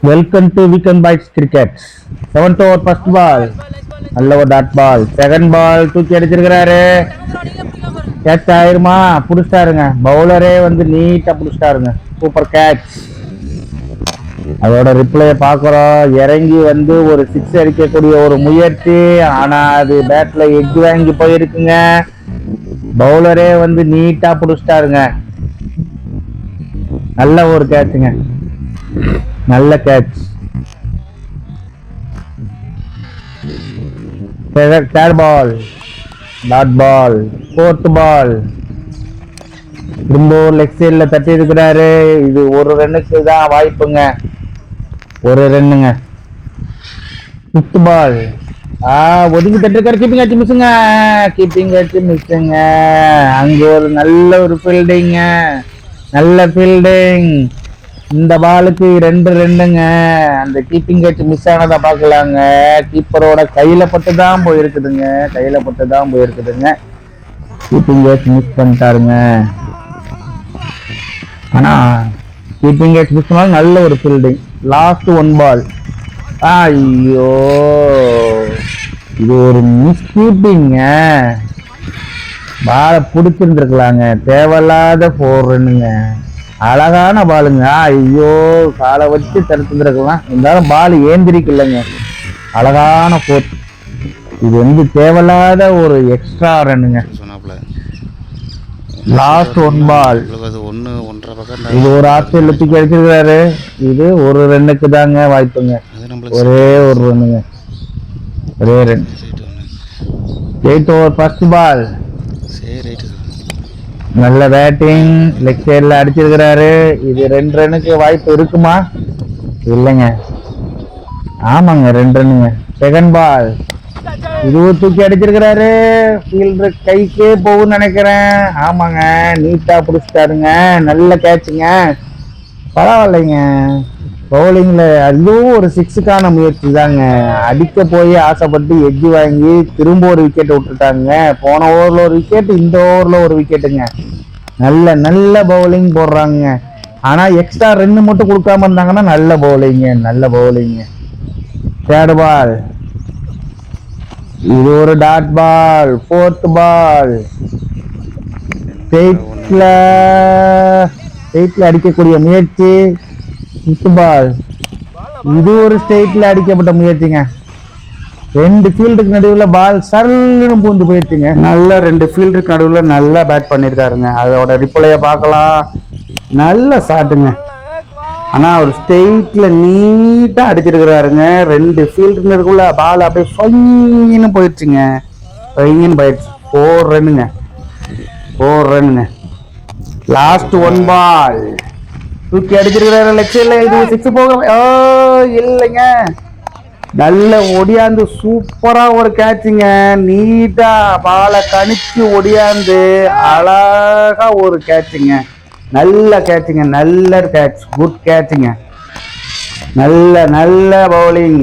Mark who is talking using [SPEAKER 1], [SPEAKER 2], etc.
[SPEAKER 1] Welcome to weekend bytes cricket. 7th over first ball, நல்ல ஒரு dot ball. Second ball தூக்கி அடிச்சிருக்கிறாரு, catch ஆயிருமா? புடிச்சிட்டாருங்க. பவுலரே வந்து நீட்டா புடிச்சிட்டாருங்க. Super catch. அதோட ரிப்ளைய பாக்குறோம். இறங்கி வந்து ஒரு சிக்ஸ் அடிக்கக்கூடிய ஒரு முயற்சி, ஆனா அது பேட்ல எட்ஜ் வாங்கி போயிருக்குங்க. பவுலரே வந்து நீட்டா புடிச்சிட்டாருங்க. நல்ல ஒரு கேட்சுங்க, நல்ல catch. Third ball, dot ball. Fourth ball, திரும்ப லெக் சைட்ல தட்டி இருக்கிறாரு. இது ஒரு ரன்னுக்கு தான் வாய்ப்புங்க, ஒரு ரன்னுங்க. ஃபிஃப்த் பால், ஒதுங்கி தட்டிருக்காரு. கீப்பிங் ஆச்சு மிஸ்ஸுங்க, கீப்பிங் ஆச்சு மிஸ்ஸுங்க. அங்க ஒரு நல்ல ஒரு ஃபீல்டிங்க, நல்ல ஃபீல்டிங். இந்த பாலுக்கு 2 ரன்னுங்க. அந்த கீப்பிங் கேட்ச் மிஸ் ஆனதை பார்க்கலாங்க. கீப்பரோட கையில பட்டு தான் போயிருக்குதுங்க, கையில பட்டு தான் போயிருக்குதுங்க. கீப்பிங் கேட்ச் மிஸ் பண்ணிட்டாருங்க. ஆனா கீப்பிங் கேட்ச் மிஸ் பண்ணாலும் நல்ல ஒரு ஃபீல்டிங். லாஸ்ட் 1 பால். ஐயோ, இது ஒரு மிஸ் கீப்பிங்க. பாலை பிடிச்சிருந்துருக்கலாங்க. தேவையில்லாத 4 ரன்னுங்க. அழகான பாலுங்க. ஐயோ, காலை வச்சு தடுத்துருக்கலாம், இருந்தாலும் பால் ஏந்திரிக்கலைங்க. அழகான 4. இது வந்து தேவையில்லாத ஒரு எக்ஸ்ட்ரா ரன்னுங்க. லாஸ்ட் 1 பால். இது ஒரு ஆப்ஷன்ல தூக்கி அடிச்சிருக்காரு. இது ஒரு ரன்னுக்கு தாங்க வாய்ப்புங்க, ஒரே ஒரு ரன்னுங்க, ஒரே run. 8th over first ball. நல்ல பேட்டிங், லெக் சைட்ல அடிச்சிருக்கிறாரு. இது 2 ரன்னுக்கு வாய்ப்பு இருக்குமா? இல்லைங்க. ஆமாங்க, 2 ரன்னுங்க. செகண்ட் பால், இதுவும் தூக்கி அடிச்சிருக்கிறாரு. ஃபீல்டர் கைக்கே போகும்னு நினைக்கிறேன். ஆமாங்க, நீட்டா பிடிச்சிட்டாருங்க. நல்ல கேட்சுங்க, பரவாயில்லைங்க. பவுலிங்ல அதுவும் ஒரு 6க்கான முயற்சி தாங்க. அடிக்க போய் ஆசைப்பட்டு எட்ஜ் வாங்கி திரும்ப ஒரு விக்கெட் விட்டுட்டாங்க. போன ஓவர்ல ஒரு விக்கெட், இந்த ஓவர்ல ஒரு விக்கெட்டுங்க. நல்ல நல்ல பவுலிங் போடுறாங்க. ஆனா எக்ஸ்ட்ரா 2 மட்டும் கொடுக்காம இருந்தாங்கன்னா நல்ல பவுலிங்க, நல்ல பவுலிங்க. தேர்ட் பால், இது ஒரு டாட் பால். ஃபோர்த் பால், ஸ்ட்ரெயிட்ல அடிக்கக்கூடிய முயற்சி. ஃபிஃப்த் பால், இது ஒரு ஸ்ட்ரெயிட்ல அடிக்கப்பட்ட முயற்சிங்க. 2 ஃபீல்டுக்கு நடுவில் பால் சல்லுன்னு பூந்து போயிடுச்சுங்க. நல்ல 2 ஃபீல்டுக்கு நடுவில் நல்லா பேட் பண்ணியிருக்காருங்க. அதோட ரிப்ளைய பார்க்கலாம். நல்ல ஷாட்டுங்க. ஆனா ஒரு ஸ்ட்ரெயிட்ல நீட்டா அடிச்சிருக்கிறாருங்க. 2 ஃபீல்டுக்குள்ள பால் அப்படியே சொங்கின்னு போயிடுச்சுங்க, சொங்கின்னு போயிடுச்சு. 4 ரன்னுங்க, 4 ரன்னுங்க. லாஸ்ட் 1 பால், தூக்கி அடிச்சிருக்கிறாரு லெக் சைட்ல. இது 6 போக இல்லைங்க. நல்ல ஒடியாந்து சூப்பரா ஒரு கேட்சுங்க. நீட்டா பாலை கணிச்சு ஒடியாந்து அழகா ஒரு கேட்சுங்க. நல்ல கேட்சுங்க, நல்ல கேட்ச், குட் கேட்சுங்க. நல்ல நல்ல பவுலிங்.